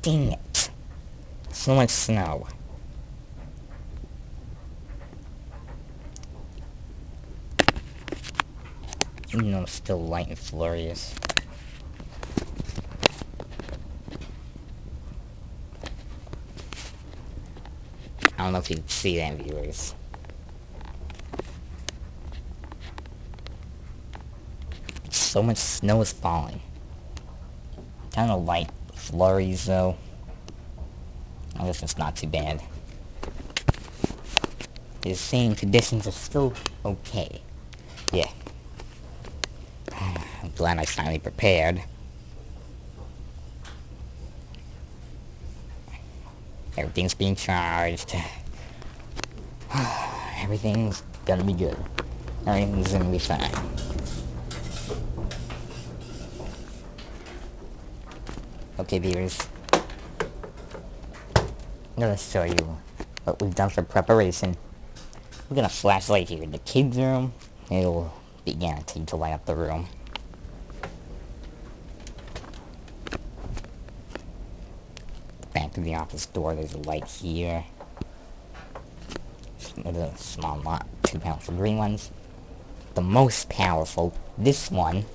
Dang it. So much snow. Even though it's still light and flurries. I don't know if you can see that, viewers. So much snow is falling. Kind of light flurries, though. I guess it's not too bad. The same conditions are still okay. Yeah. I'm glad I finally prepared. Everything's being charged. Everything's gonna be good. Everything's gonna be fine. Okay, viewers. I'm gonna show you what we've done for preparation. We're gonna flashlight here in the kids' room. It'll be guaranteed to light up the room. Back to the office door, there's a light here. There's a small lot, 2 powerful green ones. The most powerful, this one,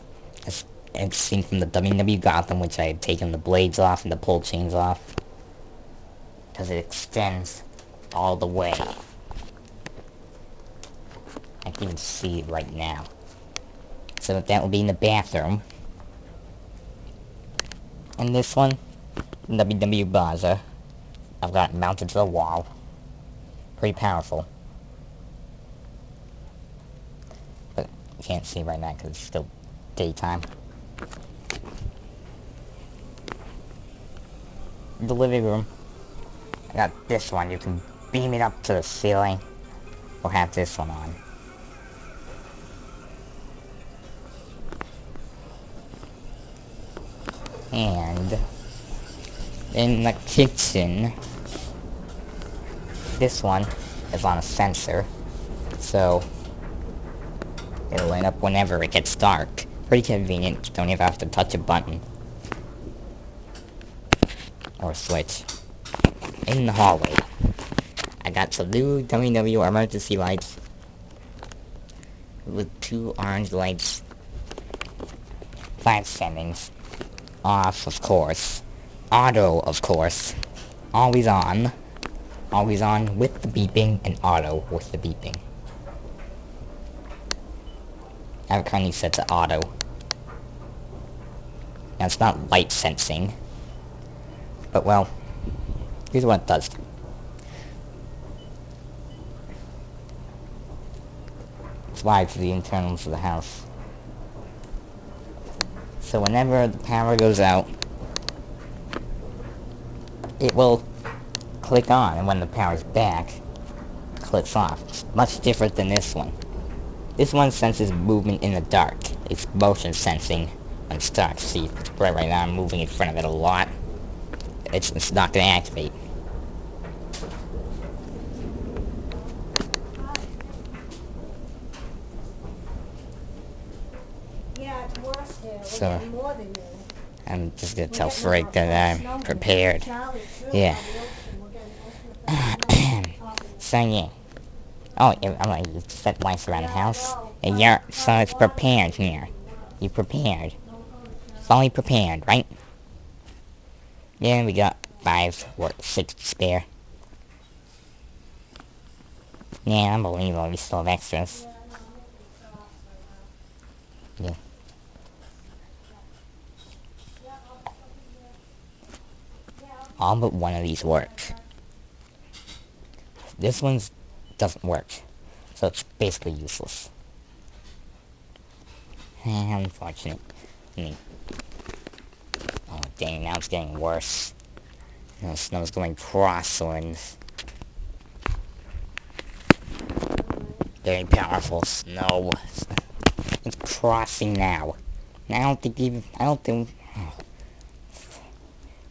as seen from the WW Gotham, which I had taken the blades off and the pull chains off. Because it extends all the way. I can even see it right now. So that will be in the bathroom. And this one, WW Baza, I've got it mounted to the wall. Pretty powerful. But you can't see right now because it's still daytime. The living room, I got this one. You can beam it up to the ceiling, or have this one on. And in the kitchen, this one is on a sensor, so it'll light up whenever it gets dark. Pretty convenient, you don't even have to touch a button. Or a switch. In the hallway, I got some new WW emergency lights with 2 orange lights. 5 settings. Off, of course. Auto, of course. Always on. Always on with the beeping, and auto with the beeping. I have it currently set to auto. Now it's not light sensing. But well, here's what it does. It's wired to the internals of the house. So whenever the power goes out, it will click on, and when the power's back, it clicks off. It's much different than this one. This one senses movement in the dark. It's motion sensing when it's dark. See, it's bright right now. I'm moving in front of it a lot. It's not going to activate. So, I'm just going to tell Frank that I'm prepared. Yeah. So, yeah. Oh, I'm going to set lights around the house. And yeah, so it's prepared here. You prepared. Fully prepared, right? Yeah, we got 5 or 6 to spare. Yeah, unbelievable. We still have extras. Yeah. All but one of these work. This one doesn't work. So it's basically useless. Unfortunate. Oh dang, now it's getting worse. The snow's going crosswinds. Very powerful snow. It's crossing now. And I don't think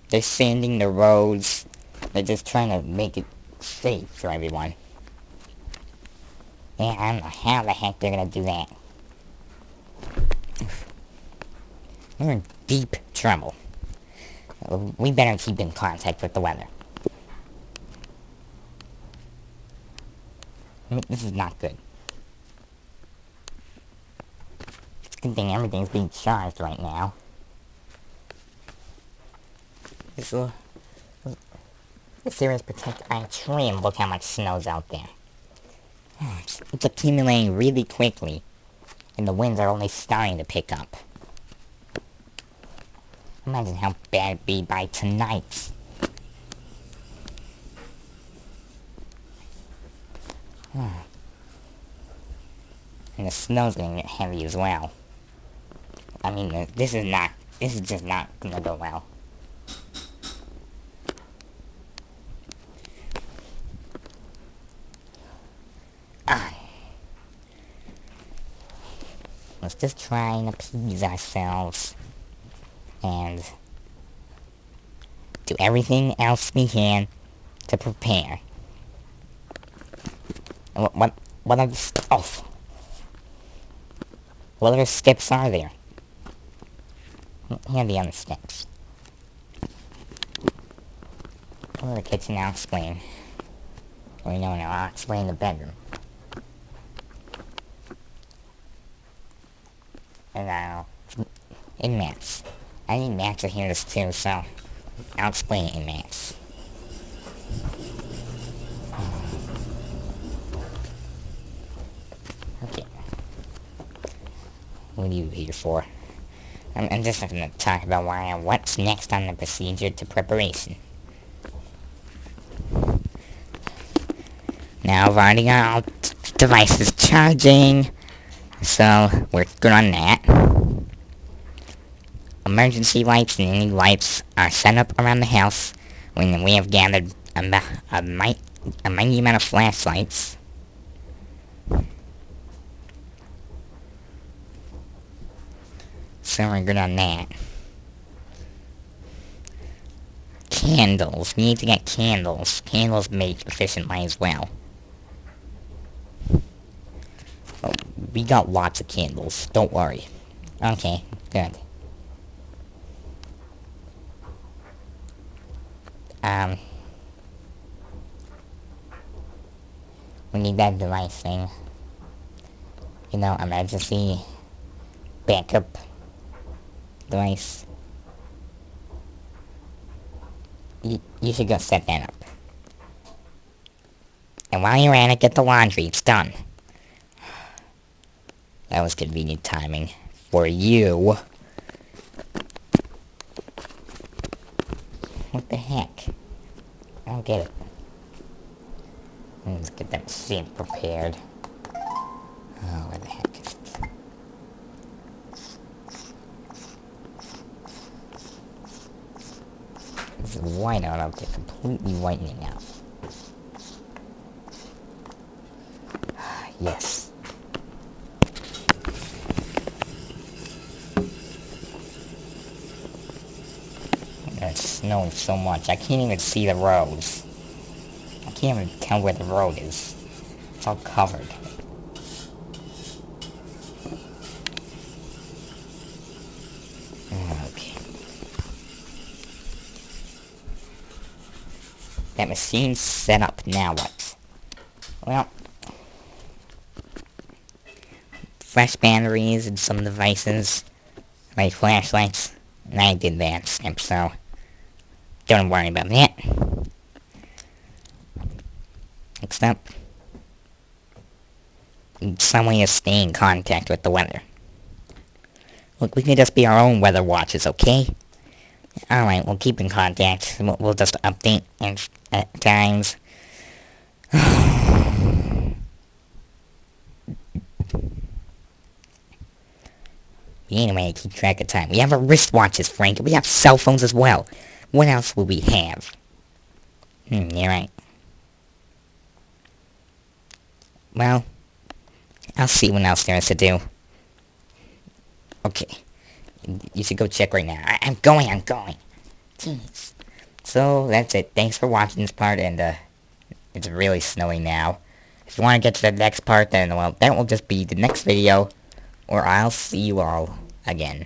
they're sanding the roads. They're just trying to make it safe for everyone. Yeah, I don't know how the heck they're gonna do that. We're in deep trouble. We better keep in contact with the weather. This is not good. It's a good thing everything's being charged right now. This area is protected by a tree, and look how much snow's out there. It's accumulating really quickly, and the winds are only starting to pick up. Imagine how bad it'd be by tonight. And the snow's gonna get heavy as well. I mean, this is just not gonna go well. Let's just try and appease ourselves and do everything else we can to prepare. What other what other steps are there? Here are the other steps. Go to the kitchen, I'll explain. Or no, I'll explain the bedroom. And in maths. I need maths to hear this too, so I'll explain it in maths. Okay. What are you here for? I'm just going to talk about what's next on the procedure to preparation. Now I've already got all devices charging, so we're good on that. Emergency lights and any lights are set up around the house when we have gathered a mighty amount of flashlights. So we're good on that. Candles. We need to get candles. Candles make efficient light as well. Oh, we got lots of candles. Don't worry. Okay, good. We need that device thing. You know, emergency backup device. You should go set that up. And while you're at it, get the laundry. It's done. That was convenient timing for you. What the heck? I don't get it. Let's get that machine prepared. Oh, where the heck is it? This is white out up there, completely whitening out. Yes. It's snowing so much, I can't even see the roads. I can't even tell where the road is. It's all covered. Okay. That machine's set up, now what? Well, fresh batteries and some devices, like flashlights, and I did that step, so don't worry about that. Next up, some way to stay in contact with the weather. Look, we can just be our own weather watchers, okay? Alright, we'll keep in contact. We'll just update at times. Anyway, keep track of time. We have our wristwatches, Frank. We have cell phones as well. What else will we have? You're right. Well, I'll see what else there is to do. Okay. You should go check right now. I'm going. Jeez. So, that's it. Thanks for watching this part, and, it's really snowy now. If you want to get to the next part, then, well, that will just be the next video, or I'll see you all again.